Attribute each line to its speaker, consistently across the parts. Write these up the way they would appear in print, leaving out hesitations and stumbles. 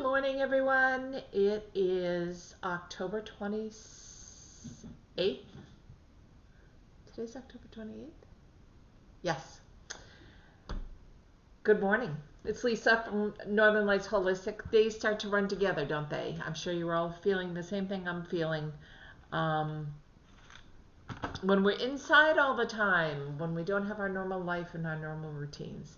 Speaker 1: morning, everyone. It is October 28th. Today's October 28th? Yes. Good morning. It's Lisa from Northern Lights Holistic. Days start to run together, don't they? I'm sure you're all feeling the same thing I'm feeling. When we're inside all the time, when we don't have our normal life and our normal routines.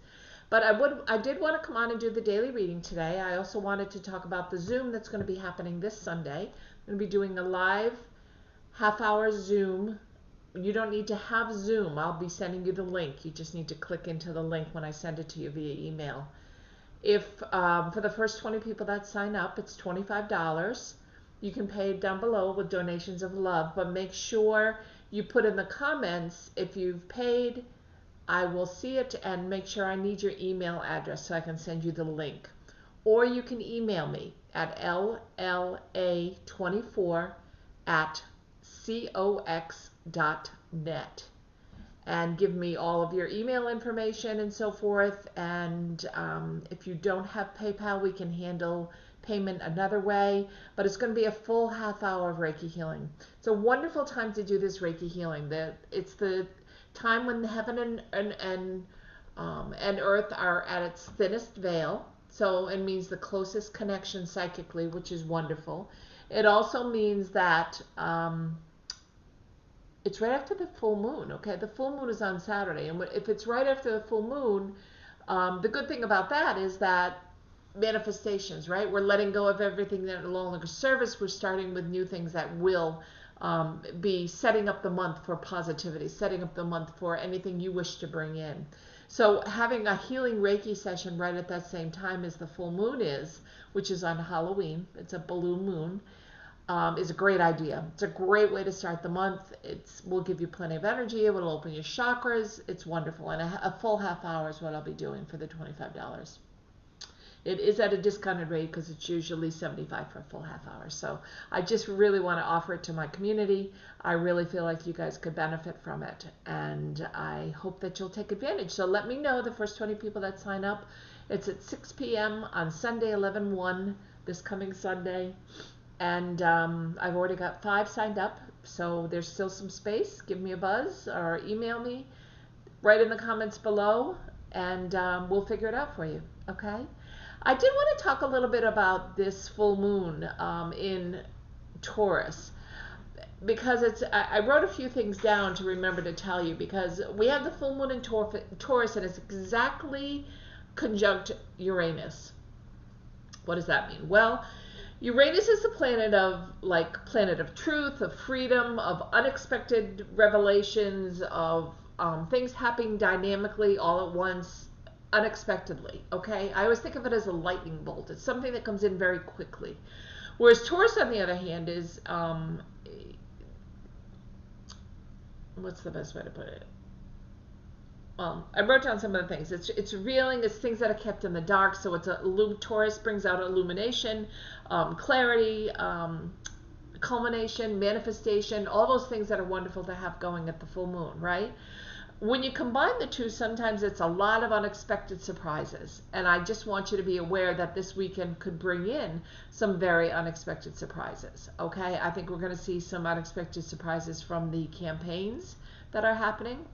Speaker 1: But I did want to come on and do the daily reading today. I also wanted to talk about the Zoom that's going to be happening this Sunday. I'm going to be doing a live half-hour Zoom. You don't need to have Zoom. I'll be sending you the link. You just need to click into the link when I send it to you via email. If for the first 20 people that sign up, it's $25. You can pay down below with donations of love, but make sure you put in the comments if you've paid. I will see it and make sure I need your email address so I can send you the link. Or you can email me at lla24@cox.net and give me all of your email information and so forth. And if you don't have PayPal, we can handle payment another way, but it's going to be a full half hour of Reiki healing. It's a wonderful time to do this Reiki healing. It's the time when heaven and earth are at its thinnest veil. So it means the closest connection psychically, which is wonderful. It also means that it's right after the full moon. Okay, the full moon is on Saturday, and if it's right after the full moon, the good thing about that is that manifestations, right? We're letting go of everything that no longer serves us. We're starting with new things that will be setting up the month for positivity, setting up the month for anything you wish to bring in. So having a healing Reiki session right at that same time as the full moon is, which is on Halloween, it's a blue moon, is a great idea. It's a great way to start the month. It will give you plenty of energy. It will open your chakras. It's wonderful. And a full half hour is what I'll be doing for the $25. It is at a discounted rate because it's usually $75 for a full half hour. So I just really want to offer it to my community. I really feel like you guys could benefit from it, and I hope that you'll take advantage. So let me know the first 20 people that sign up. It's at 6 p.m. on Sunday, 11/1, this coming Sunday. And I've already got 5 signed up, so there's still some space. Give me a buzz or email me. Write in the comments below, and we'll figure it out for you, okay? I did want to talk a little bit about this full moon in Taurus, because I wrote a few things down to remember to tell you, because we have the full moon in Taurus and it's exactly conjunct Uranus. What does that mean? Well, Uranus is the planet of truth, of freedom, of unexpected revelations, of things happening dynamically all at once, unexpectedly, okay? I always think of it as a lightning bolt. It's something that comes in very quickly. Whereas Taurus, on the other hand, is, what's the best way to put it? I wrote down some of the things. It's revealing. It's things that are kept in the dark. So Taurus brings out illumination, clarity, culmination, manifestation, all those things that are wonderful to have going at the full moon, right? When you combine the two, sometimes it's a lot of unexpected surprises. And I just want you to be aware that this weekend could bring in some very unexpected surprises, okay? I think we're going to see some unexpected surprises from the campaigns that are happening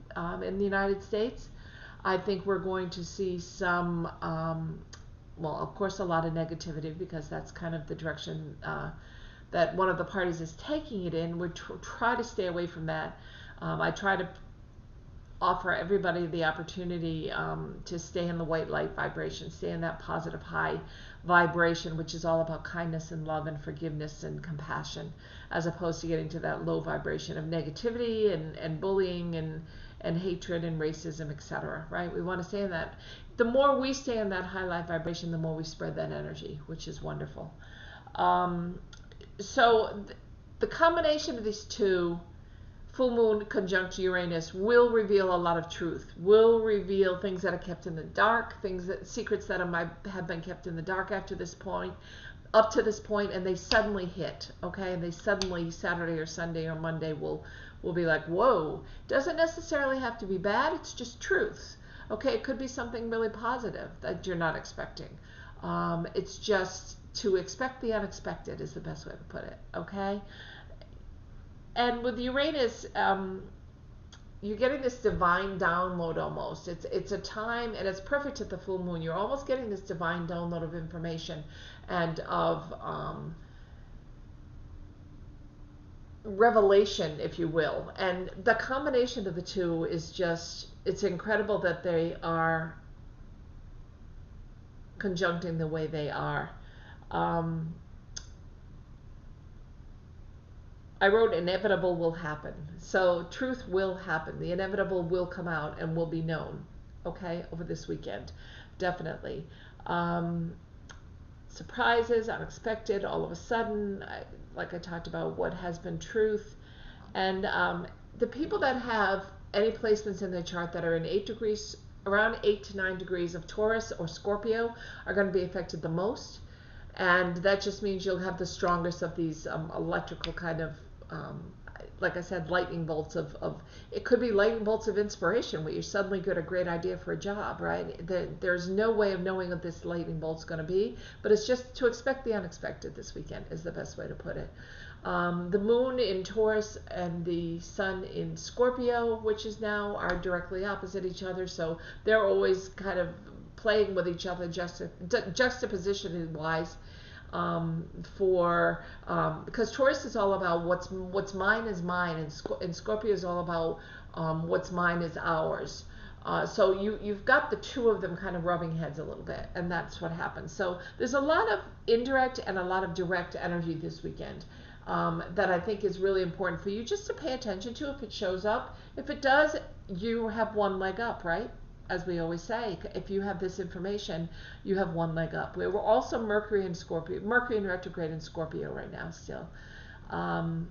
Speaker 1: in the United States. I think we're going to see some, well, of course, a lot of negativity, because that's kind of the direction that one of the parties is taking it in. We try to stay away from that. I try to offer everybody the opportunity to stay in the white light vibration, stay in that positive high vibration, which is all about kindness and love and forgiveness and compassion, as opposed to getting to that low vibration of negativity and bullying and hatred and racism, etc. Right? We want to stay in that. The more we stay in that high light vibration, the more we spread that energy, which is wonderful. So the combination of these two, full moon conjunct Uranus, will reveal a lot of truth, will reveal things that are kept in the dark, secrets that have been kept in the dark up to this point, and they suddenly hit, okay? And they suddenly, Saturday or Sunday or Monday, will be like, whoa. Doesn't necessarily have to be bad, it's just truth, okay? It could be something really positive that you're not expecting. It's just to expect the unexpected is the best way to put it, okay? And with Uranus, you're getting this divine download almost. It's a time, and it's perfect at the full moon. You're almost getting this divine download of information and of revelation, if you will. And the combination of the two is just, it's incredible that they are conjuncting the way they are. I wrote inevitable will happen. So truth will happen. The inevitable will come out and will be known, okay, over this weekend. Definitely. Surprises, unexpected, all of a sudden, like I talked about, what has been truth. And the people that have any placements in their chart that are in 8 degrees, around 8 to 9 degrees of Taurus or Scorpio are going to be affected the most. And that just means you'll have the strongest of these electrical kind of, like I said, lightning bolts of, it could be lightning bolts of inspiration where you suddenly get a great idea for a job, right? There's no way of knowing what this lightning bolt's going to be, but it's just to expect the unexpected this weekend is the best way to put it. The moon in Taurus and the sun in Scorpio, which is now, are directly opposite each other, so they're always kind of playing with each other juxtaposition wise. Because Taurus is all about what's mine is mine, and Scorpio is all about what's mine is ours. So you've got the two of them kind of rubbing heads a little bit, and that's what happens. So there's a lot of indirect and a lot of direct energy this weekend that I think is really important for you just to pay attention to if it shows up. If it does, you have one leg up, right? As we always say, if you have this information, you have one leg up. We're also Mercury in Scorpio, Mercury in retrograde in Scorpio right now still. And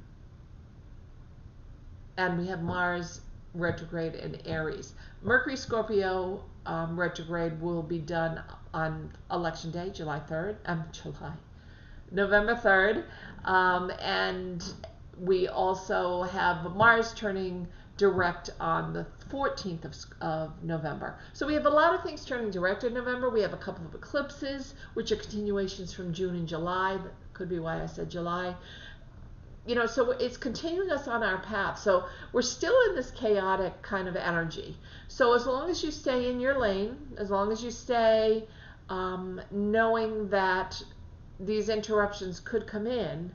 Speaker 1: we have Mars retrograde in Aries. Mercury Scorpio retrograde will be done on Election Day, November 3rd. And we also have Mars turning direct on the 14th of November. So we have a lot of things turning direct in November. We have a couple of eclipses, which are continuations from June and July. That could be why I said July. You know, so it's continuing us on our path. So we're still in this chaotic kind of energy. So as long as you stay in your lane, as long as you stay knowing that these interruptions could come in,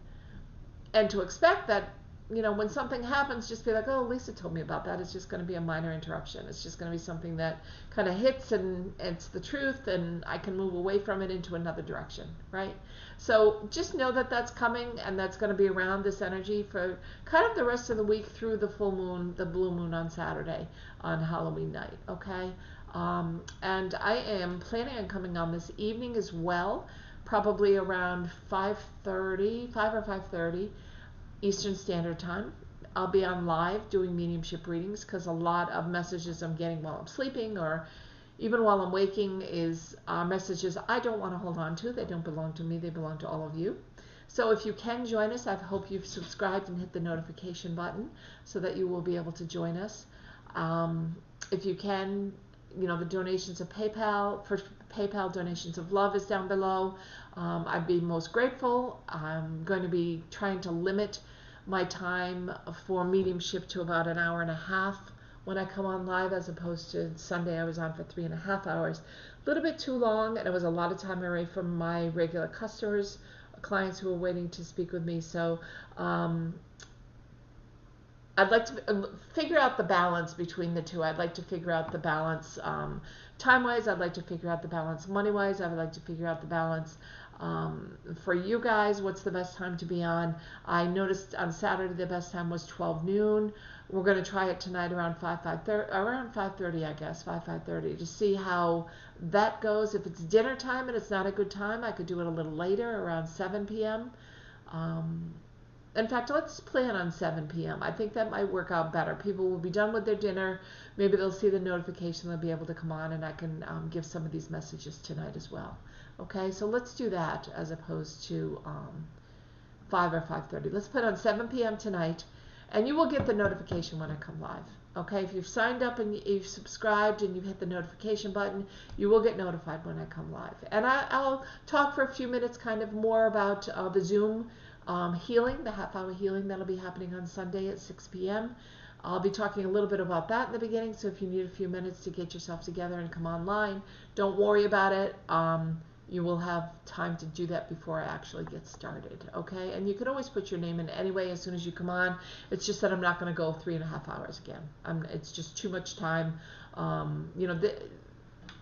Speaker 1: and to expect that, you know, when something happens, just be like, oh, Lisa told me about that. It's just going to be a minor interruption. It's just going to be something that kind of hits and it's the truth, and I can move away from it into another direction, right? So just know that that's coming, and that's going to be around this energy for kind of the rest of the week through the full moon, the blue moon on Saturday on Halloween night, okay? And I am planning on coming on this evening as well, probably around 5:30, 5 or 5:30. Eastern Standard Time. I'll be on live doing mediumship readings because a lot of messages I'm getting while I'm sleeping or even while I'm waking is messages I don't want to hold on to. They don't belong to me. They belong to all of you. So if you can join us, I hope you've subscribed and hit the notification button so that you will be able to join us. If you can, you know, the donations of PayPal, for PayPal donations of love is down below. I'd be most grateful. I'm going to be trying to limit my time for mediumship to about an hour and a half when I come on live, as opposed to Sunday I was on for 3.5 hours. A little bit too long, and it was a lot of time away from my regular customers, clients who were waiting to speak with me. So I'd like to figure out the balance between the two. I'd like to figure out the balance time-wise. I'd like to figure out the balance money-wise. I would like to figure out the balance for you guys. What's the best time to be on? I noticed on Saturday the best time was 12 noon. We're going to try it tonight around 5:30, I guess, 5:30, to see how that goes. If it's dinner time and it's not a good time, I could do it a little later, around 7 p.m. In fact, let's plan on 7 p.m. I think that might work out better. People will be done with their dinner. Maybe they'll see the notification. They'll be able to come on, and I can give some of these messages tonight as well. Okay, so let's do that as opposed to 5 or 5:30. Let's put on 7 p.m. tonight, and you will get the notification when I come live. Okay, if you've signed up and you've subscribed and you've hit the notification button, you will get notified when I come live. And I'll talk for a few minutes kind of more about the Zoom healing, the half-hour healing that'll be happening on Sunday at 6 p.m. I'll be talking a little bit about that in the beginning, so if you need a few minutes to get yourself together and come online, don't worry about it. You will have time to do that before I actually get started, okay? And you can always put your name in anyway as soon as you come on. It's just that I'm not going to go 3.5 hours again. It's just too much time. You know,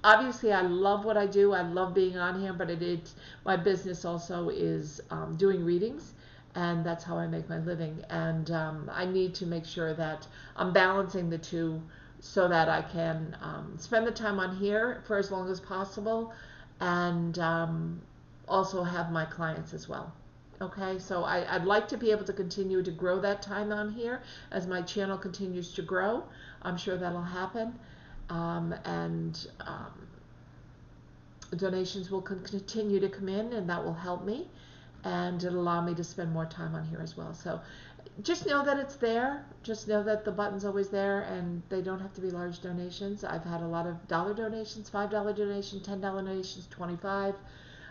Speaker 1: obviously I love what I do. I love being on here, but my business also is doing readings, and that's how I make my living. And I need to make sure that I'm balancing the two so that I can spend the time on here for as long as possible, and also have my clients as well. Okay, so I'd like to be able to continue to grow that time on here as my channel continues to grow. I'm sure that'll happen. And donations will continue to come in, and that will help me, and it'll allow me to spend more time on here as well. So just know that it's there. Just know that the button's always there, and they don't have to be large donations. I've had a lot of dollar donations, $5 donations, $10 donations, 25.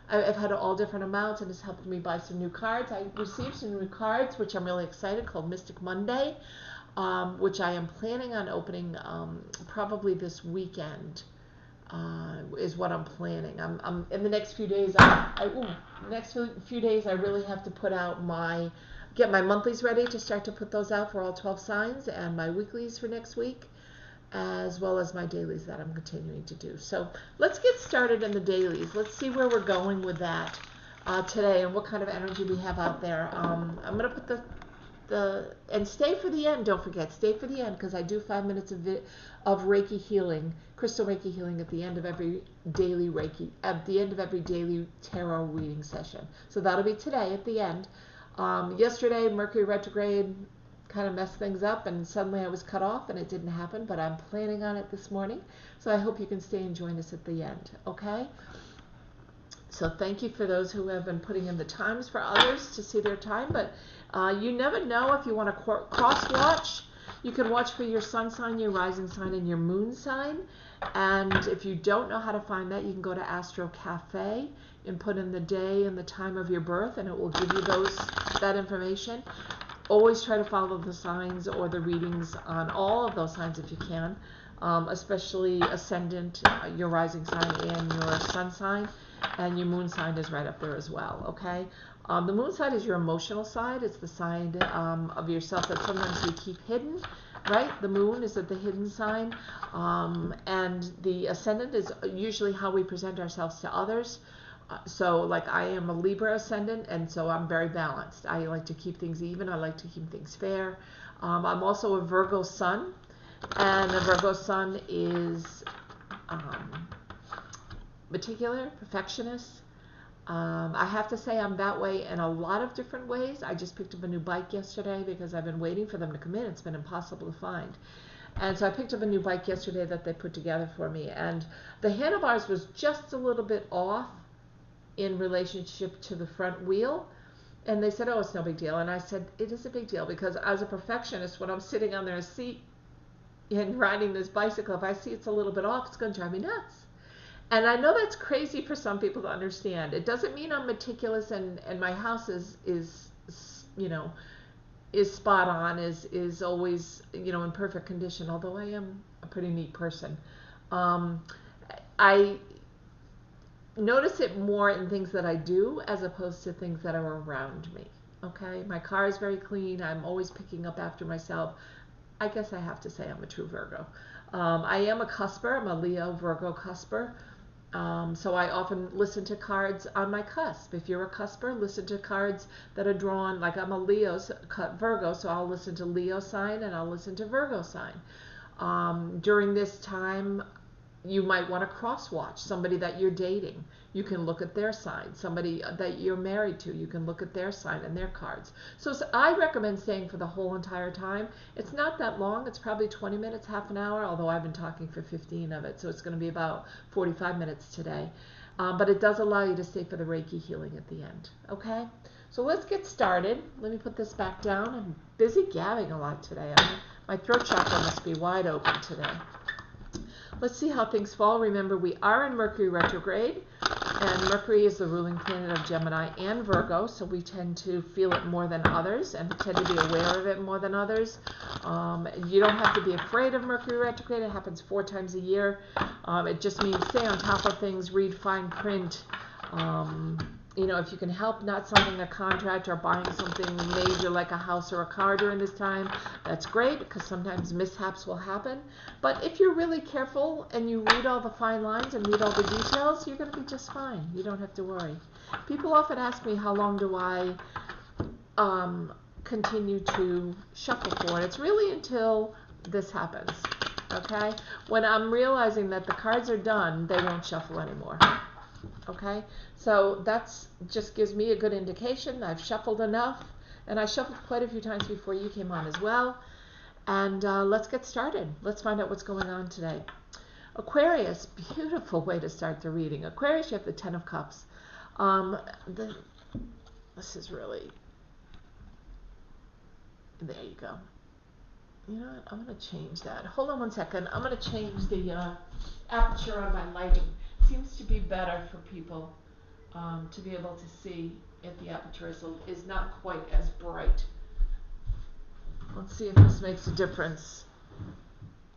Speaker 1: I've had all different amounts, and it's helped me buy some new cards. I received some new cards, which I'm really excited, called Mystic Monday, which I am planning on opening probably this weekend. Is what I'm planning. I'm in the next few days. Next few days, I really have to get my monthlies ready to start to put those out for all 12 signs, and my weeklies for next week, as well as my dailies that I'm continuing to do. So let's get started in the dailies. Let's see where we're going with that today, and what kind of energy we have out there. I'm gonna put and stay for the end. Don't forget, stay for the end, because I do 5 minutes of Reiki healing, crystal Reiki healing at the end of every daily Reiki, at the end of every daily tarot reading session. So that'll be today at the end. Yesterday, Mercury retrograde kind of messed things up, and suddenly I was cut off, and it didn't happen, but I'm planning on it this morning. So I hope you can stay and join us at the end, okay? So thank you for those who have been putting in the times for others to see their time, but you never know if you want to cross-watch. You can watch for your sun sign, your rising sign, and your moon sign. And if you don't know how to find that, you can go to Astro Cafe and put in the day and the time of your birth, and it will give you that information. Always try to follow the signs or the readings on all of those signs if you can, especially ascendant, your rising sign, and your sun sign. And your moon sign is right up there as well, okay? The moon side is your emotional side. It's the side of yourself that sometimes you keep hidden, right? The moon is at the hidden sign. And the ascendant is usually how we present ourselves to others. So like I am a Libra ascendant, and so I'm very balanced. I like to keep things even. I like to keep things fair. I'm also a Virgo sun, and a Virgo sun is meticulous, perfectionist. I have to say I'm that way in a lot of different ways. I just picked up a new bike yesterday because I've been waiting for them to come in. It's been impossible to find. And so I picked up a new bike yesterday that they put together for me. And the handlebars was just a little bit off in relationship to the front wheel. And they said, oh, it's no big deal. And I said, it is a big deal, because as a perfectionist, when I'm sitting on their seat and riding this bicycle, if I see it's a little bit off, it's going to drive me nuts. And I know that's crazy for some people to understand. It doesn't mean I'm meticulous and my house is spot on, is always, in perfect condition, although I am a pretty neat person. I notice it more in things that I do as opposed to things that are around me. Okay? My car is very clean. I'm always picking up after myself. I guess I have to say I'm a true Virgo. I am a cusper. I'm a Leo Virgo cusper. So I often listen to cards on my cusp. If you're a cusper, listen to cards that are drawn, like I'm a Virgo, so I'll listen to Leo sign and I'll listen to Virgo sign. During this time, you might want to cross-watch somebody that you're dating. You can look at their sign. Somebody that you're married to, you can look at their sign and their cards. So I recommend staying for the whole entire time. It's not that long. It's probably 20 minutes, half an hour, although I've been talking for 15 of it. So it's going to be about 45 minutes today. But it does allow you to stay for the Reiki healing at the end. Okay? So let's get started. Let me put this back down. I'm busy gabbing a lot today. My throat chakra must be wide open today. Let's see how things fall. Remember, we are in Mercury retrograde, and Mercury is the ruling planet of Gemini and Virgo, so we tend to feel it more than others and tend to be aware of it more than others. You don't have to be afraid of Mercury retrograde. It happens 4 times a year. It just means stay on top of things, read fine print. If you can help not signing a contract or buying something major like a house or a car during this time, that's great, because sometimes mishaps will happen. But if you're really careful and you read all the fine lines and read all the details, you're going to be just fine. You don't have to worry. People often ask me, how long do I continue to shuffle for? And it's really until this happens. Okay? When I'm realizing that the cards are done, they won't shuffle anymore. Okay, so that's just gives me a good indication. I've shuffled enough, and I shuffled quite a few times before you came on as well. And let's get started. Let's find out what's going on today. Aquarius, beautiful way to start the reading. Aquarius, you have the Ten of Cups. This is really, there you go. You know what, I'm going to change that. Hold on one second. I'm going to change the aperture on my lighting. Seems to be better for people to be able to see if the aperture is not quite as bright. Let's see if this makes a difference.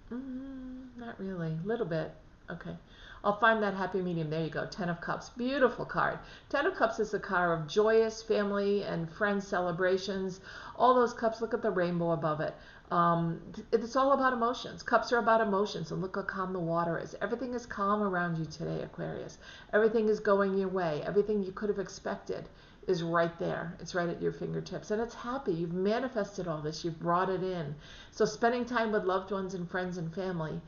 Speaker 1: Not really. A little bit. Okay. I'll find that happy medium. There you go. 10 of Cups. Beautiful card. 10 of Cups is a card of joyous family and friends celebrations. All those cups, look at the rainbow above it. It's all about emotions. Cups are about emotions, and look how calm the water is. Everything is calm around you today, Aquarius. Everything is going your way. Everything you could have expected is right there. It's right at your fingertips, and it's happy. You've manifested all this. You've brought it in. So spending time with loved ones and friends and family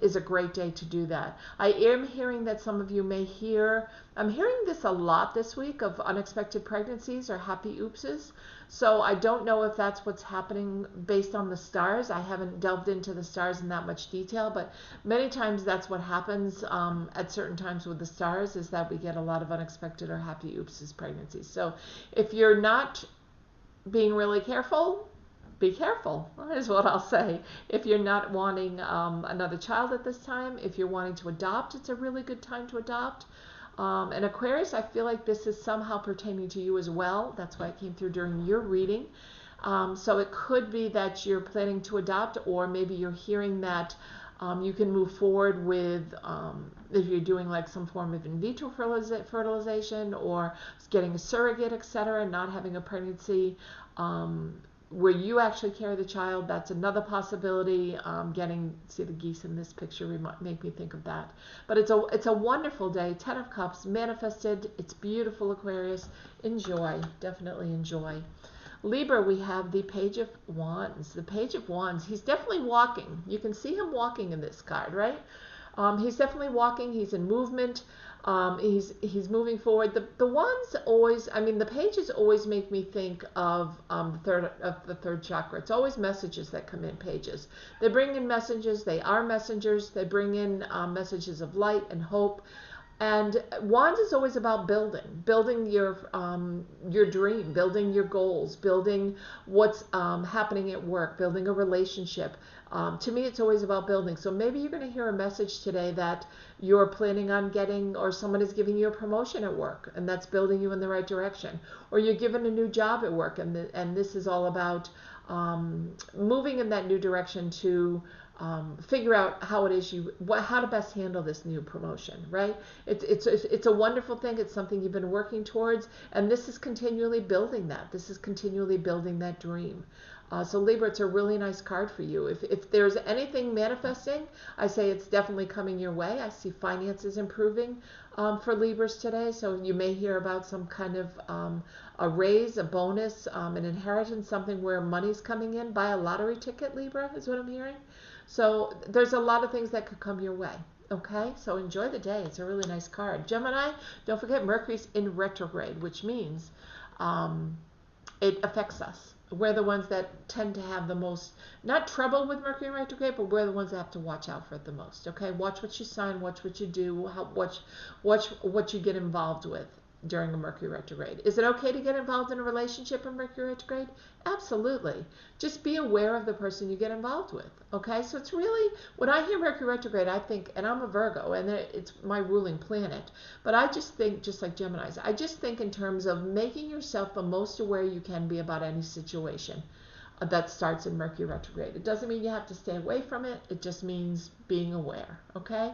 Speaker 1: is a great day to do that. I am hearing that some of you may hear, I'm hearing this a lot this week, of unexpected pregnancies or happy oopses. So I don't know if that's what's happening based on the stars. I haven't delved into the stars in that much detail, but many times that's what happens at certain times with the stars, is that we get a lot of unexpected or happy oopses pregnancies. So if you're not being really careful, be careful, is what I'll say. If you're not wanting another child at this time, if you're wanting to adopt, it's a really good time to adopt. And Aquarius, I feel like this is somehow pertaining to you as well. That's why it came through during your reading. So it could be that you're planning to adopt, or maybe you're hearing that you can move forward with, if you're doing like some form of in vitro fertilization or getting a surrogate, etc., not having a pregnancy where you actually carry the child. That's another possibility. See the geese in this picture make me think of that. But it's a wonderful day. 10 of Cups manifested. It's beautiful, Aquarius. Enjoy. Definitely enjoy. Libra, we have the Page of Wands. The Page of Wands, he's definitely walking. You can see him walking in this card, right? He's definitely walking. He's in movement. He's moving forward. The wands always, the pages always make me think of the third chakra. It's always messages that come in pages. They bring in messages. They are messengers. They bring in messages of light and hope. And wands is always about building your dream, building your goals, building what's happening at work, building a relationship. To me, it's always about building. So maybe you're going to hear a message today that you're planning on getting, or someone is giving you a promotion at work, and that's building you in the right direction. Or you're given a new job at work, and this is all about moving in that new direction to figure out how it is how to best handle this new promotion, right? It's a wonderful thing. It's something you've been working towards, and this is continually building that. This is continually building that dream. So Libra, it's a really nice card for you. If there's anything manifesting, I say it's definitely coming your way. I see finances improving for Libras today. So you may hear about some kind of a raise, a bonus, an inheritance, something where money's coming in. Buy a lottery ticket, Libra, is what I'm hearing. So there's a lot of things that could come your way. Okay, so enjoy the day. It's a really nice card. Gemini, don't forget Mercury's in retrograde, which means it affects us. We're the ones that tend to have the most, not trouble with Mercury in retrograde, but we're the ones that have to watch out for it the most. Okay, watch what you sign, watch what you do, watch what you get involved with. during a Mercury retrograde. Is it okay to get involved in a relationship in Mercury retrograde? Absolutely. Just be aware of the person you get involved with. Okay, so it's really, when I hear Mercury retrograde, I think, and I'm a Virgo, and it's my ruling planet, but I just think, just like Geminis, I just think in terms of making yourself the most aware you can be about any situation that starts in Mercury retrograde. It doesn't mean you have to stay away from it. It just means being aware. Okay.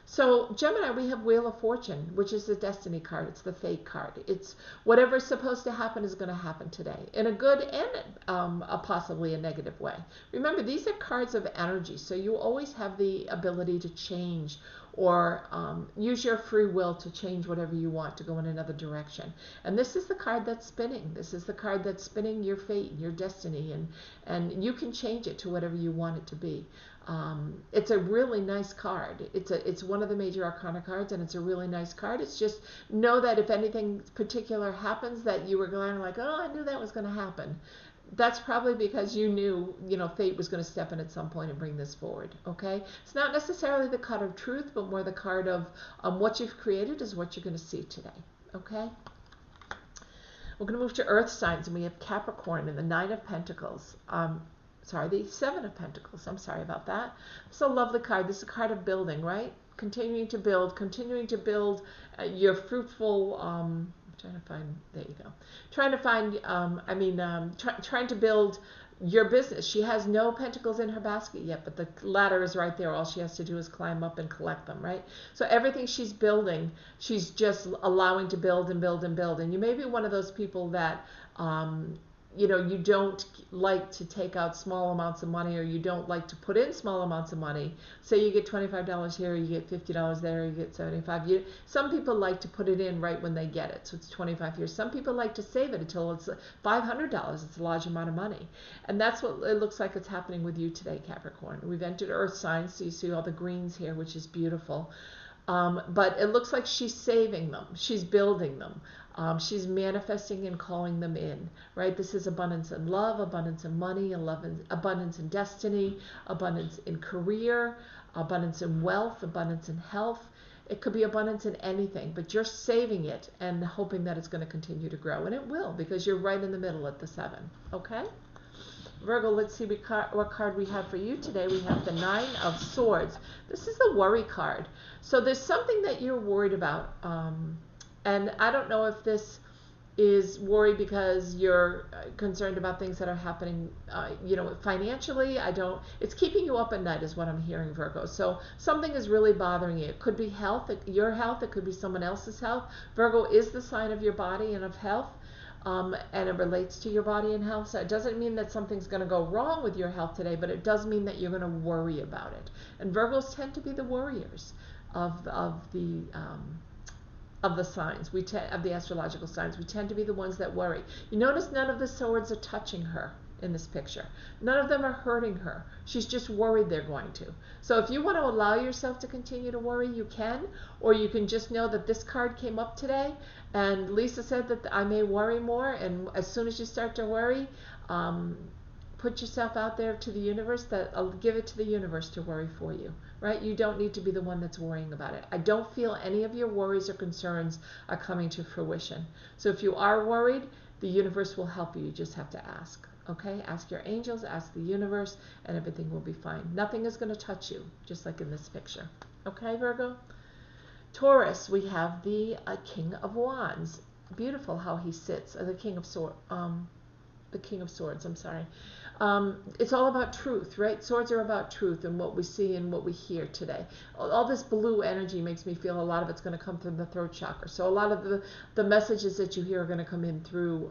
Speaker 1: So Gemini, we have Wheel of Fortune, which is the destiny card. It's the fate card. It's whatever's supposed to happen is going to happen today, in a good and possibly a negative way. Remember, these are cards of energy, so you always have the ability to change or use your free will to change whatever you want to go in another direction. And this is the card that's spinning. This is the card that's spinning your fate, your destiny, and you can change it to whatever you want it to be. It's a really nice card. It's one of the major arcana cards, and it's a really nice card. It's just, know that if anything particular happens that you were going like, oh, I knew that was going to happen. That's probably because you knew, fate was going to step in at some point and bring this forward. Okay, it's not necessarily the card of truth, but more the card of what you've created is what you're going to see today. Okay. We're going to move to Earth signs, and we have Capricorn and the Nine of Pentacles. The Seven of Pentacles. I'm sorry about that. It's a lovely card. This is a card of building, right? Continuing to build your fruitful, trying to find, there you go. Trying to build your business. She has no pentacles in her basket yet, but the ladder is right there. All she has to do is climb up and collect them, right? So everything she's building, she's just allowing to build and build and build. And you may be one of those people that, you don't like to take out small amounts of money, or you don't like to put in small amounts of money. Say you get $25 here, you get $50 there, you get $75. Some people like to put it in right when they get it, so it's 25 years. Some people like to save it until it's $500. It's a large amount of money, and that's what it looks like it's happening with you today, Capricorn. We've entered Earth signs, so you see all the greens here, which is beautiful. But it looks like she's saving them. She's building them. She's manifesting and calling them in, right? This is abundance in love, abundance in money, abundance in destiny, abundance in career, abundance in wealth, abundance in health. It could be abundance in anything, but you're saving it and hoping that it's going to continue to grow. And it will, because you're right in the middle at the 7, okay? Virgo, let's see what card we have for you today. We have the Nine of Swords. This is the worry card. So there's something that you're worried about. And I don't know if this is worry because you're concerned about things that are happening, financially. It's keeping you up at night is what I'm hearing, Virgo. So something is really bothering you. It could be health, your health. It could be someone else's health. Virgo is the sign of your body and of health. And it relates to your body and health. So it doesn't mean that something's going to go wrong with your health today, but it does mean that you're going to worry about it. And Virgos tend to be the worriers of the signs. Of the astrological signs. We tend to be the ones that worry. You notice none of the swords are touching her in this picture. None of them are hurting her. She's just worried they're going to. So if you want to allow yourself to continue to worry, you can, or you can just know that this card came up today, and Lisa said that I may worry more, and as soon as you start to worry, put yourself out there to the universe, give it to the universe to worry for you, right? You don't need to be the one that's worrying about it. I don't feel any of your worries or concerns are coming to fruition. So if you are worried, the universe will help you. You just have to ask. Okay, ask your angels, ask the universe, and everything will be fine. Nothing is going to touch you, just like in this picture. Okay, Virgo? Taurus, we have the King of Wands. Beautiful how he sits, the King of Swords. I'm sorry. It's all about truth, right? Swords are about truth and what we see and what we hear today. All this blue energy makes me feel a lot of it's going to come from the throat chakra. So a lot of the messages that you hear are going to come in through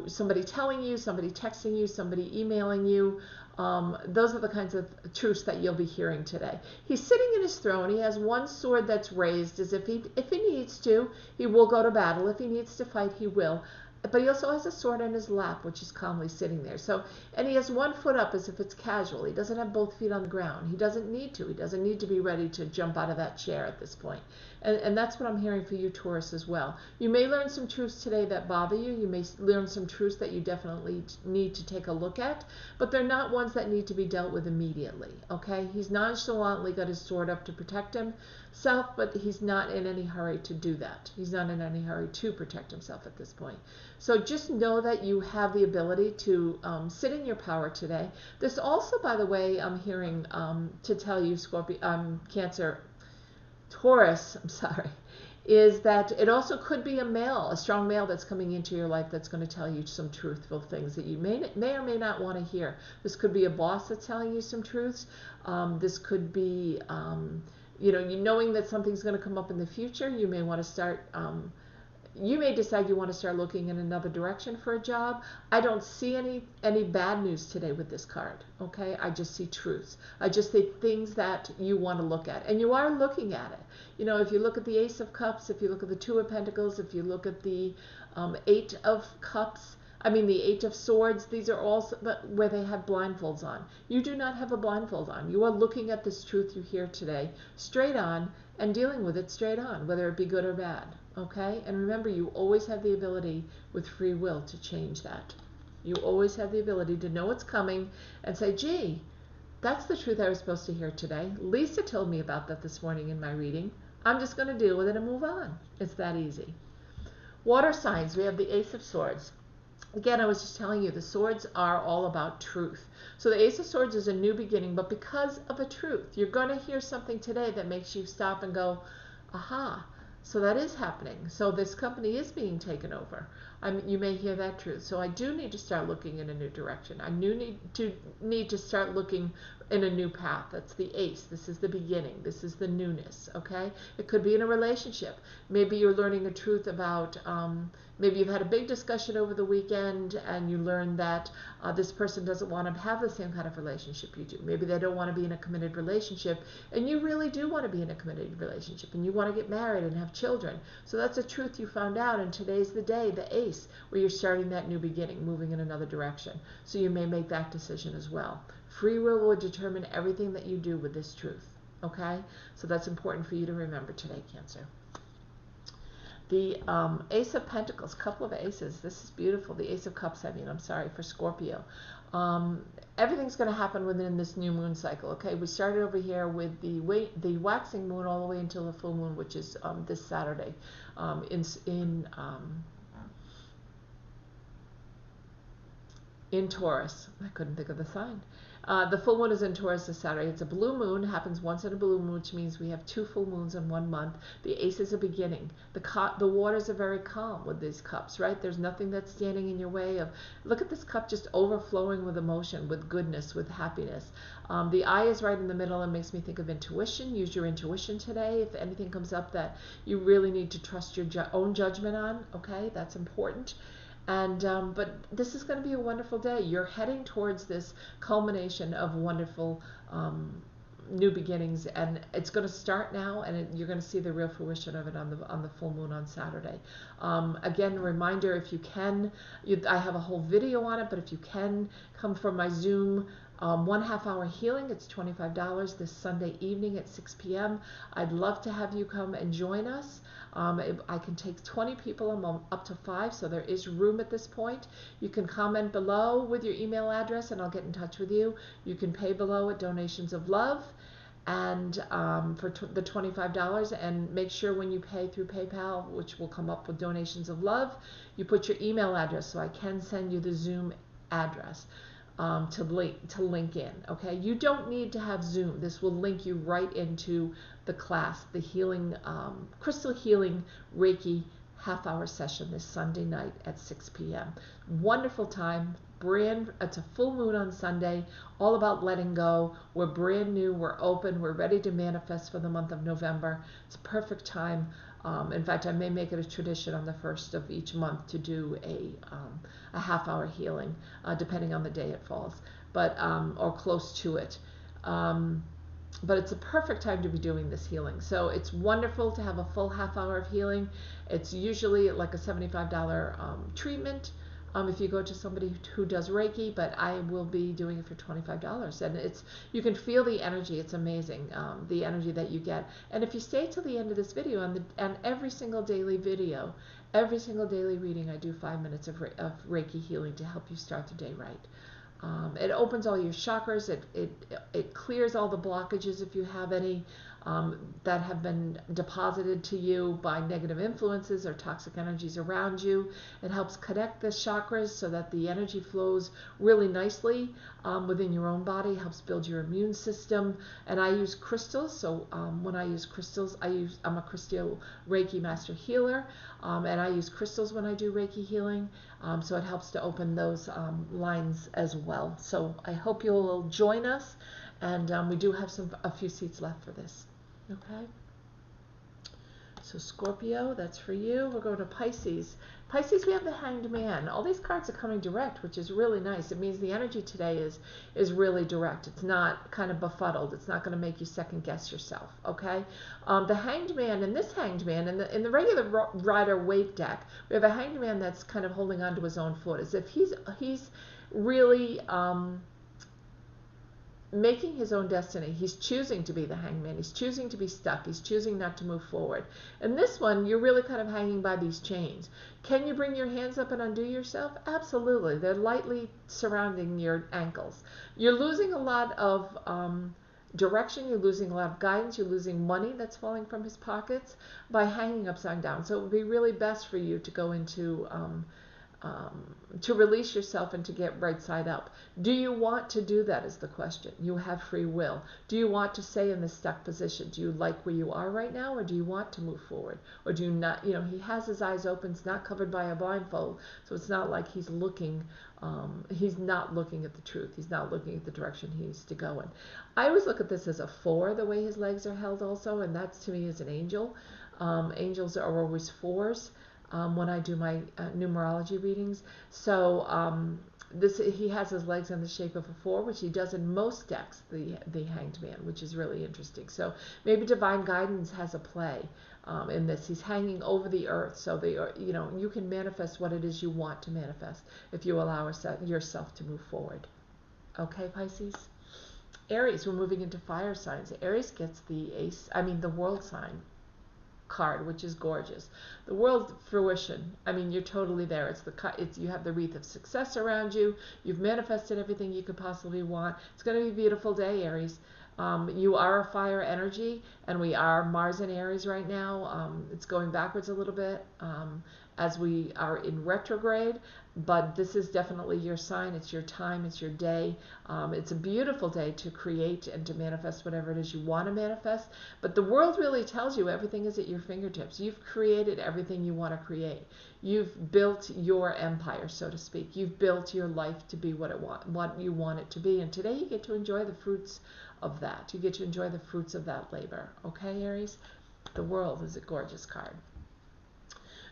Speaker 1: somebody telling you, somebody texting you, somebody emailing you. Those are the kinds of truths that you'll be hearing today. He's sitting in his throne. He has one sword that's raised as if he needs to, he will go to battle. If he needs to fight, he will. But he also has a sword in his lap, which is calmly sitting there. So, and he has one foot up as if it's casual. He doesn't have both feet on the ground. He doesn't need to. He doesn't need to be ready to jump out of that chair at this point. And that's what I'm hearing for you, Taurus, as well. You may learn some truths today that bother you. You may learn some truths that you definitely need to take a look at, but they're not ones that need to be dealt with immediately, okay? He's nonchalantly got his sword up to protect himself, but he's not in any hurry to do that. He's not in any hurry to protect himself at this point. So just know that you have the ability to sit in your power today. This also, by the way, I'm hearing to tell you, Cancer, Taurus, I'm sorry, is that it also could be a male, a strong male that's coming into your life that's going to tell you some truthful things that you may or may not want to hear. This could be a boss that's telling you some truths. This could be, you knowing that something's going to come up in the future. You may want to start you may decide you want to start looking in another direction for a job. I don't see any bad news today with this card, okay? I just see truths. I just see things that you want to look at, and you are looking at it. If you look at the Ace of Cups, if you look at the Two of Pentacles, if you look at the Eight of Cups, the Eight of Swords, these are all where they have blindfolds on. You do not have a blindfold on. You are looking at this truth you hear today straight on and dealing with it straight on, whether it be good or bad. Okay? And remember, you always have the ability with free will to change that. You always have the ability to know what's coming and say, gee, that's the truth I was supposed to hear today. Lisa told me about that this morning in my reading. I'm just going to deal with it and move on. It's that easy. Water signs, we have the Ace of Swords. Again, I was just telling you, the swords are all about truth. So the Ace of Swords is a new beginning, but because of a truth, you're going to hear something today that makes you stop and go, aha, so that is happening. So this company is being taken over. You may hear that truth. So I do need to start looking in a new direction. I need to start looking in a new path. That's the Ace. This is the beginning. This is the newness, okay? It could be in a relationship. Maybe you're learning a truth about, maybe you've had a big discussion over the weekend and you learned that this person doesn't want to have the same kind of relationship you do. Maybe they don't want to be in a committed relationship and you really do want to be in a committed relationship and you want to get married and have children. So that's a truth you found out, and today's the day, the Ace, where you're starting that new beginning, moving in another direction. So you may make that decision as well. Free will determine everything that you do with this truth, okay? So that's important for you to remember today, Cancer. The Ace of Pentacles, couple of aces. This is beautiful. The Ace of Cups, for Scorpio. Everything's going to happen within this new moon cycle, okay? We started over here with the waxing moon all the way until the full moon, which is this Saturday in Taurus. I couldn't think of the sign. The full moon is in Taurus this Saturday. It's a blue moon, happens once in a blue moon, which means we have 2 full moons in 1 month. The Ace is a beginning. The waters are very calm with these cups, right? There's nothing that's standing in your way of, look at this cup just overflowing with emotion, with goodness, with happiness. The eye is right in the middle and makes me think of intuition. Use your intuition today. If anything comes up that you really need to trust your own judgment on, okay, that's important. And but this is going to be a wonderful day. You're heading towards this culmination of wonderful new beginnings, and it's going to start now, and you're going to see the real fruition of it on the full moon on Saturday. Again, a reminder, if you can, I have a whole video on it, but if you can come from my Zoom 1/2 hour healing, it's $25 this Sunday evening at 6 p.m. I'd love to have you come and join us. I can take 20 people, I'm up to 5, so there is room at this point. You can comment below with your email address and I'll get in touch with you. You can pay below at Donations of Love and for the $25, and make sure when you pay through PayPal, which will come up with Donations of Love, you put your email address so I can send you the Zoom address. To link in, okay? You don't need to have Zoom. This will link you right into the class, the healing, crystal healing Reiki half-hour session this Sunday night at 6 p.m. Wonderful time. It's a full moon on Sunday, all about letting go. We're brand new, we're open, we're ready to manifest for the month of November. It's a perfect time. In fact, I may make it a tradition on the 1st of each month to do a half-hour healing, depending on the day it falls, but or close to it. But it's a perfect time to be doing this healing. So it's wonderful to have a full half-hour of healing. It's usually like a $75 treatment. if you go to somebody who does Reiki, but I will be doing it for $25. And you can feel the energy. It's amazing, the energy that you get. And if you stay till the end of this video, and every single daily video, every single daily reading, I do 5 minutes of Reiki healing to help you start the day right. It opens all your chakras. It clears all the blockages if you have any that have been deposited to you by negative influences or toxic energies around you. It helps connect the chakras so that the energy flows really nicely within your own body. Helps build your immune system. And I use crystals. So when I use crystals, I'm a crystal Reiki master healer, and I use crystals when I do Reiki healing. So it helps to open those lines as well. So I hope you'll join us, and we do have a few seats left for this. Okay. So Scorpio, that's for you. We're going to Pisces. Pisces, we have the Hanged Man. All these cards are coming direct, which is really nice. It means the energy today is really direct. It's not kind of befuddled. It's not going to make you second guess yourself. Okay. The Hanged Man, and this Hanged Man, in the regular Rider-Waite deck, we have a Hanged Man that's kind of holding onto his own foot, as if he's really making his own destiny. He's choosing to be the hangman. He's choosing to be stuck. He's choosing not to move forward. And this one, you're really kind of hanging by these chains. Can you bring your hands up and undo yourself? Absolutely. They're lightly surrounding your ankles. You're losing a lot of direction. You're losing a lot of guidance. You're losing money that's falling from his pockets by hanging upside down. So it would be really best for you to go into to release yourself and to get right side up. Do you want to do that is the question. You have free will. Do you want to stay in this stuck position? Do you like where you are right now, or do you want to move forward? Or do you not, he has his eyes open, it's not covered by a blindfold, so it's not like he's looking, he's not looking at the truth. He's not looking at the direction he needs to go in. I always look at this as a 4, the way his legs are held also, and that's to me is an angel. Angels are always 4s. When I do my numerology readings. So he has his legs in the shape of a 4, which he does in most decks, the Hanged Man, which is really interesting. So maybe divine guidance has a play in this. He's hanging over the earth, so you can manifest what it is you want to manifest if you allow yourself to move forward. Okay, Pisces? Aries, we're moving into fire signs. Aries gets the world sign card, which is gorgeous. The world fruition. I mean, you're totally there. You have the wreath of success around you. You've manifested everything you could possibly want. It's going to be a beautiful day, Aries. You are a fire energy, and we are Mars in Aries right now. It's going backwards a little bit as we are in retrograde, but this is definitely your sign. It's your time. It's your day. It's a beautiful day to create and to manifest whatever it is you want to manifest. But the world really tells you everything is at your fingertips. You've created everything you want to create. You've built your empire, so to speak. You've built your life to be what you want it to be. And today you get to enjoy the fruits of that. You get to enjoy the fruits of that labor. Okay, Aries? The world is a gorgeous card.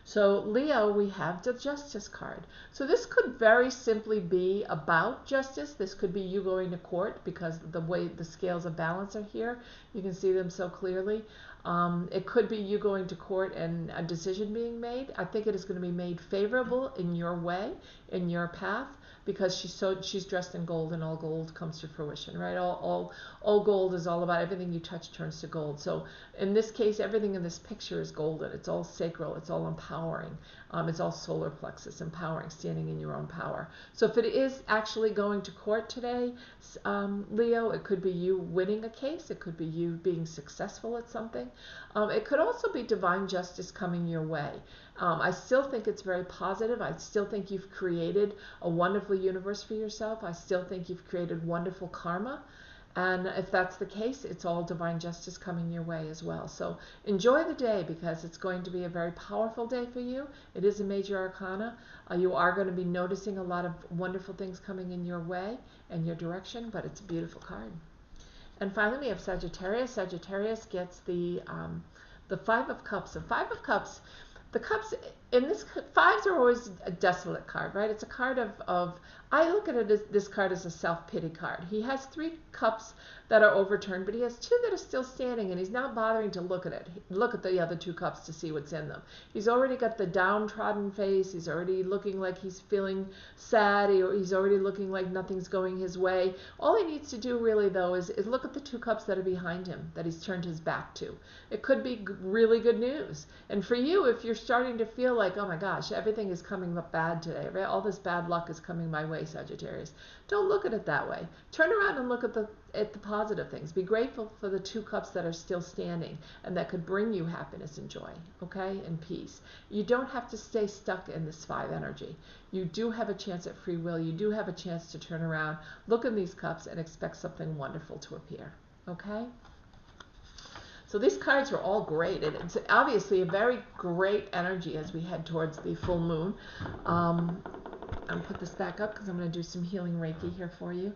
Speaker 1: So Leo, we have the Justice card. So this could very simply be about justice. This could be you going to court because the way the scales of balance are here, you can see them so clearly. It could be you going to court and a decision being made. I think it is going to be made favorable in your way, in your path, because she's dressed in gold, and all gold comes to fruition, right? All gold is all about everything you touch turns to gold. So in this case, everything in this picture is golden. It's all sacral. It's all empowering. It's all solar plexus, empowering, standing in your own power. So if it is actually going to court today, Leo, it could be you winning a case. It could be you being successful at something. It could also be divine justice coming your way. I still think it's very positive. I still think you've created a wonderful universe for yourself. I still think you've created wonderful karma. And if that's the case, it's all divine justice coming your way as well. So enjoy the day, because it's going to be a very powerful day for you. It is a major arcana. You are going to be noticing a lot of wonderful things coming in your way and your direction, but it's a beautiful card. And finally, we have Sagittarius. Sagittarius gets the 5 of Cups. The 5 of Cups, the cups, in this, fives are always a desolate card, right? It's a card of I look at it as this card as a self-pity card. He has 3 cups that are overturned, but he has 2 that are still standing, and he's not bothering to look at it. Look at the other 2 cups to see what's in them. He's already got the downtrodden face. He's already looking like he's feeling sad. He's already looking like nothing's going his way. All he needs to do really, though, is look at the 2 cups that are behind him that he's turned his back to. It could be really good news. And for you, if you're starting to feel like, oh my gosh, everything is coming up bad today, right? All this bad luck is coming my way, Sagittarius. Don't look at it that way. Turn around and look at the positive things. Be grateful for the 2 cups that are still standing and that could bring you happiness and joy, okay, and peace. You don't have to stay stuck in this 5 energy. You do have a chance at free will. You do have a chance to turn around, look in these cups, and expect something wonderful to appear, okay? So these cards are all great, and it's obviously a very great energy as we head towards the full moon. I'm going to put this back up because I'm going to do some healing Reiki here for you.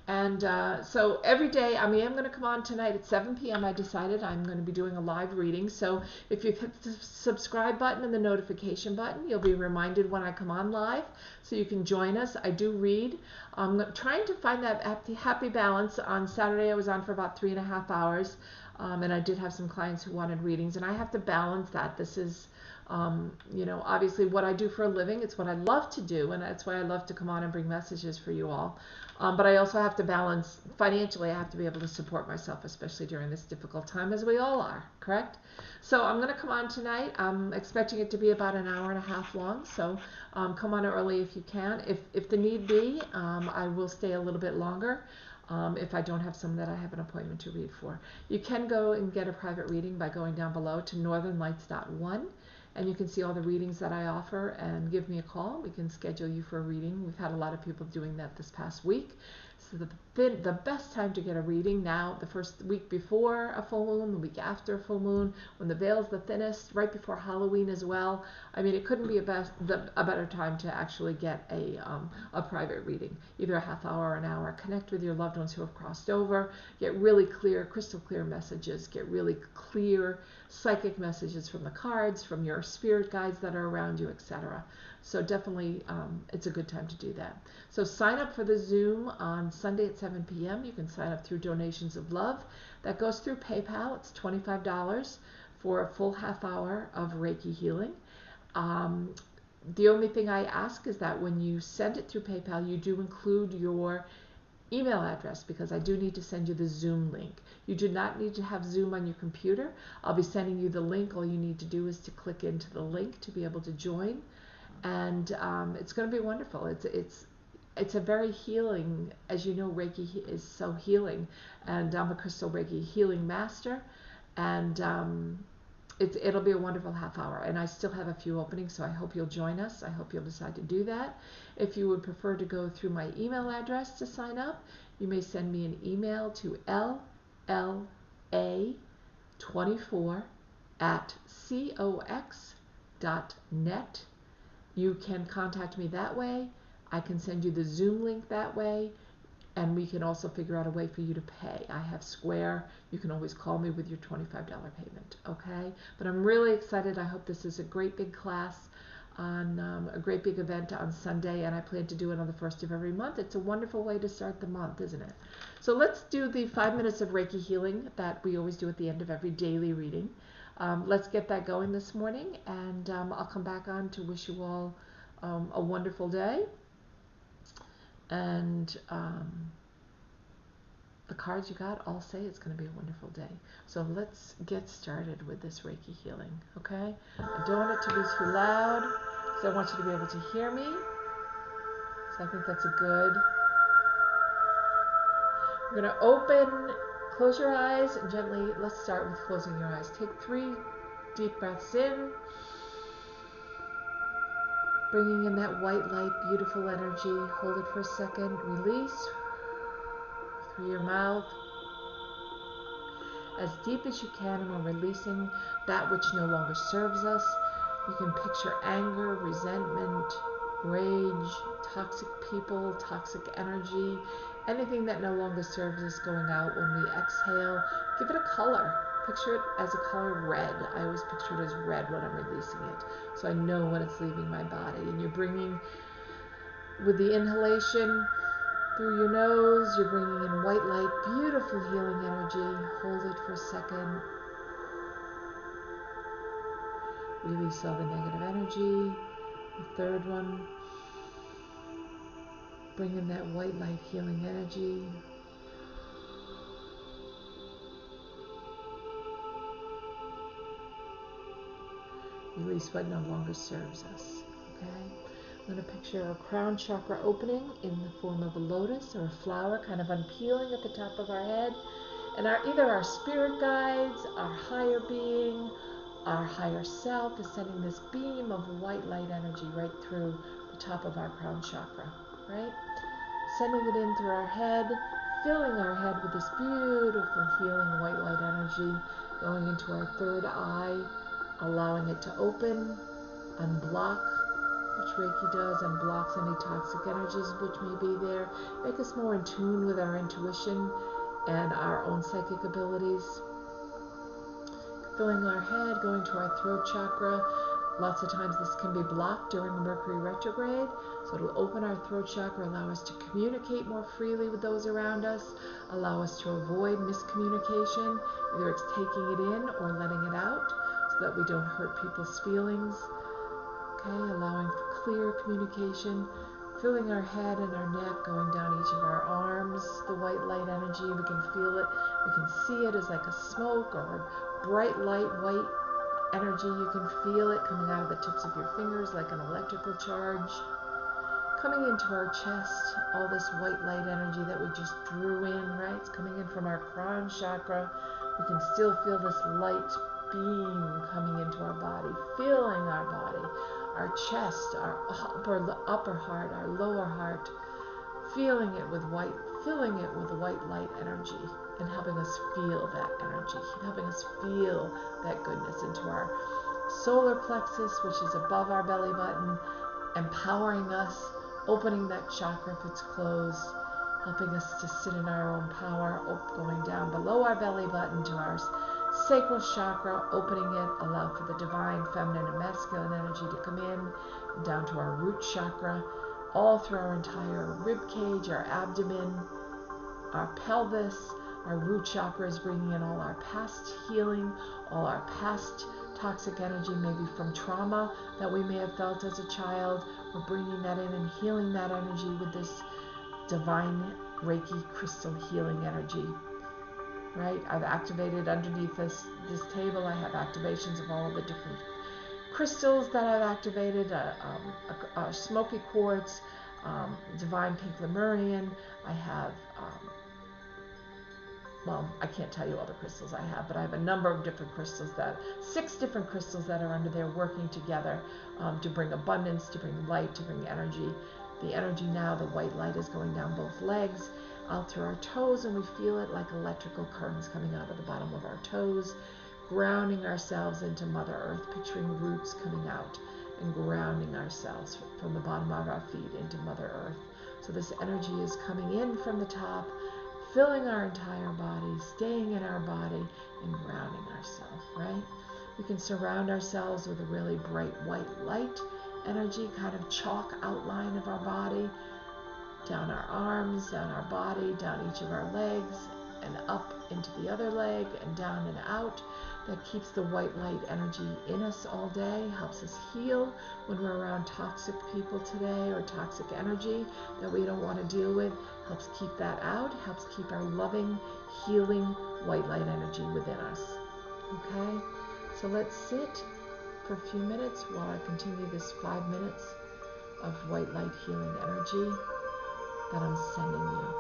Speaker 1: And so every day, I'm going to come on tonight at 7 p.m. I decided I'm going to be doing a live reading. So if you hit the subscribe button and the notification button, you'll be reminded when I come on live. So you can join us. I do read. I'm trying to find that happy balance. On Saturday, I was on for about 3.5 hours. And I did have some clients who wanted readings. And I have to balance that. This is... obviously what I do for a living. It's what I love to do, and that's why I love to come on and bring messages for you all. But I also have to balance financially. I have to be able to support myself, especially during this difficult time, as we all are, correct? So I'm going to come on tonight. I'm expecting it to be about an hour and a half long, so come on early if you can. If the need be, I will stay a little bit longer. If I don't have someone that I have an appointment to read for. You can go and get a private reading by going down below to northernlights.one. And you can see all the readings that I offer and give me a call. We can schedule you for a reading. We've had a lot of people doing that this past week. So the best time to get a reading now, the first week before a full moon, the week after a full moon, when the veil's the thinnest, right before Halloween as well. I mean, it couldn't be a better time to actually get a private reading, either a half hour or an hour. Connect with your loved ones who have crossed over, get really clear, crystal clear messages, get really clear psychic messages from the cards, from your spirit guides that are around you, etc. So definitely it's a good time to do that. So sign up for the Zoom on Sunday at 7 p.m. You can sign up through Donations of Love. That goes through PayPal. It's $25 for a full half hour of Reiki healing. The only thing I ask is that when you send it through PayPal, you do include your email address, because I do need to send you the Zoom link. You do not need to have Zoom on your computer. I'll be sending you the link. All you need to do is to click into the link to be able to join. And it's going to be wonderful. It's a very healing, as you know, Reiki is so healing, and I'm a crystal Reiki healing master, and it'll be a wonderful half hour. And I still have a few openings, so I hope you'll join us. I hope you'll decide to do that. If you would prefer to go through my email address to sign up, you may send me an email to lla24@cox.net. You can contact me that way. I can send you the Zoom link that way, and we can also figure out a way for you to pay. I have Square. You can always call me with your $25 payment, okay? But I'm really excited. I hope this is a great big class on a great big event on Sunday, and I plan to do it on the first of every month. It's a wonderful way to start the month, isn't it? So let's do the 5 minutes of Reiki healing that we always do at the end of every daily reading. Let's get that going this morning, and I'll come back on to wish you all a wonderful day. And the cards you got all say it's going to be a wonderful day. So let's get started with this Reiki healing, okay? I don't want it to be too loud because I want you to be able to hear me. So I think that's a good. We're going to close your eyes, and gently, let's start with closing your eyes. Take 3 deep breaths in. Bringing in that white light, beautiful energy. Hold it for a second. Release through your mouth as deep as you can, and we're releasing that which no longer serves us. You can picture anger, resentment, rage, toxic people, toxic energy, anything that no longer serves us going out when we exhale. Give it a color. picture it as a color red. I always picture it as red when I'm releasing it, so I know when it's leaving my body. And you're bringing, with the inhalation through your nose, you're bringing in white light, beautiful healing energy. Hold it for a second. Release all the negative energy. The third one, bring in that white light healing energy. Release what no longer serves us. Okay? I'm going to picture our crown chakra opening in the form of a lotus or a flower kind of unpeeling at the top of our head. And either our spirit guides, our higher being, our higher self is sending this beam of white light energy right through the top of our crown chakra, right? Sending it in through our head, filling our head with this beautiful healing white light energy, going into our third eye, allowing it to open, unblock, which Reiki does, unblocks any toxic energies which may be there, make us more in tune with our intuition and our own psychic abilities. Filling our head, going to our throat chakra. Lots of times this can be blocked during Mercury retrograde, so it'll open our throat chakra, allow us to communicate more freely with those around us, allow us to avoid miscommunication, either it's taking it in or letting it out, so that we don't hurt people's feelings. Okay, allowing for clear communication, filling our head and our neck, going down each of our arms, the white light energy, we can feel it, we can see it as like a smoke or a bright light white energy. You can feel it coming out of the tips of your fingers like an electrical charge. Coming into our chest, all this white light energy that we just drew in, right? It's coming in from our crown chakra. We can still feel this light beam coming into our body, filling our body, our chest, our upper heart, our lower heart, feeling it with white, filling it with white light energy, and helping us feel that energy, helping us feel that goodness into our solar plexus, which is above our belly button, empowering us, opening that chakra if it's closed, helping us to sit in our own power, going down below our belly button to our sacral chakra, opening it, allow for the divine feminine and masculine energy to come in, down to our root chakra, all through our entire rib cage, our abdomen, our pelvis. Our root chakra is bringing in all our past healing, all our past toxic energy, maybe from trauma that we may have felt as a child. We're bringing that in and healing that energy with this divine Reiki crystal healing energy. Right? I've activated underneath this table, I have activations of all of the different crystals that I've activated, a smoky quartz, divine pink lemurian. I have, well, I can't tell you all the crystals I have, but I have a number of different crystals, 6 different crystals that are under there working together to bring abundance, to bring light, to bring energy. The energy now, the white light is going down both legs, out through our toes, and we feel it like electrical currents coming out of the bottom of our toes, grounding ourselves into Mother Earth, picturing roots coming out and grounding ourselves from the bottom of our feet into Mother Earth. So this energy is coming in from the top, filling our entire body, staying in our body, and grounding ourselves, right? We can surround ourselves with a really bright white light energy, kind of chalk outline of our body, down our arms, down our body, down each of our legs, and up into the other leg, and down and out. That keeps the white light energy in us all day, helps us heal when we're around toxic people today or toxic energy that we don't want to deal with. Helps keep that out, helps keep our loving, healing white light energy within us. Okay? So let's sit for a few minutes while I continue this 5 minutes of white light healing energy that I'm sending you.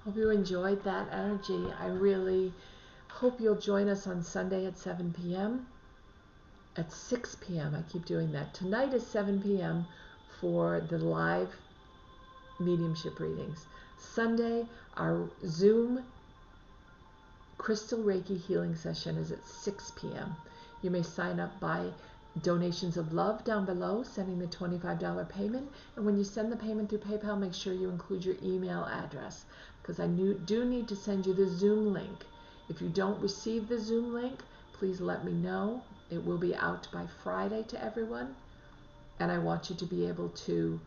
Speaker 1: Hope you enjoyed that energy. I really hope you'll join us on Sunday at 7 p.m. At 6 p.m. I keep doing that. Tonight is 7 p.m. for the live mediumship readings. Sunday, our Zoom Crystal Reiki healing session is at 6 p.m. You may sign up by donations of love down below, sending the $25 payment. And when you send the payment through PayPal, make sure you include your email address, because I do need to send you the Zoom link. If you don't receive the Zoom link, please let me know. It will be out by Friday to everyone. And I want you to be able to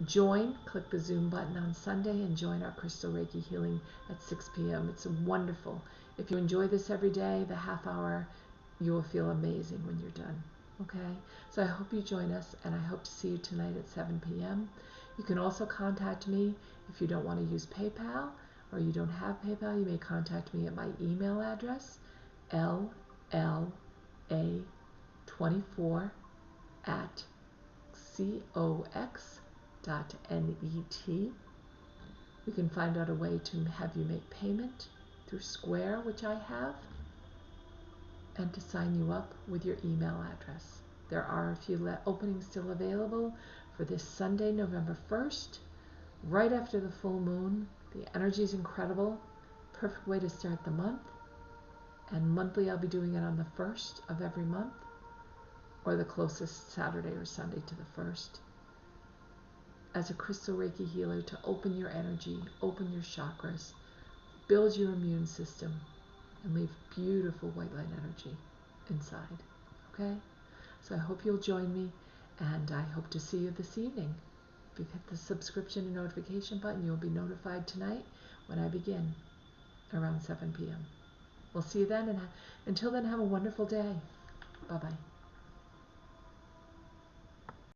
Speaker 1: join. Click the Zoom button on Sunday and join our Crystal Reiki healing at 6 p.m. It's wonderful. If you enjoy this every day, the half hour, you will feel amazing when you're done. Okay? So I hope you join us, and I hope to see you tonight at 7 p.m. You can also contact me if you don't want to use PayPal or you don't have PayPal. You may contact me at my email address, lla24@cox.net. We can find out a way to have you make payment through Square, which I have, and to sign you up with your email address. There are a few openings still available for this Sunday, November 1st, right after the full moon. The energy is incredible. Perfect way to start the month. And monthly, I'll be doing it on the 1st of every month, or the closest Saturday or Sunday to the 1st. As a Crystal Reiki healer, to open your energy, open your chakras, build your immune system, and leave beautiful white light energy inside. Okay? So I hope you'll join me, and I hope to see you this evening. If you've hit the subscription and notification button, you'll be notified tonight when I begin around 7 p.m. We'll see you then, and until then, have a wonderful day. Bye-bye.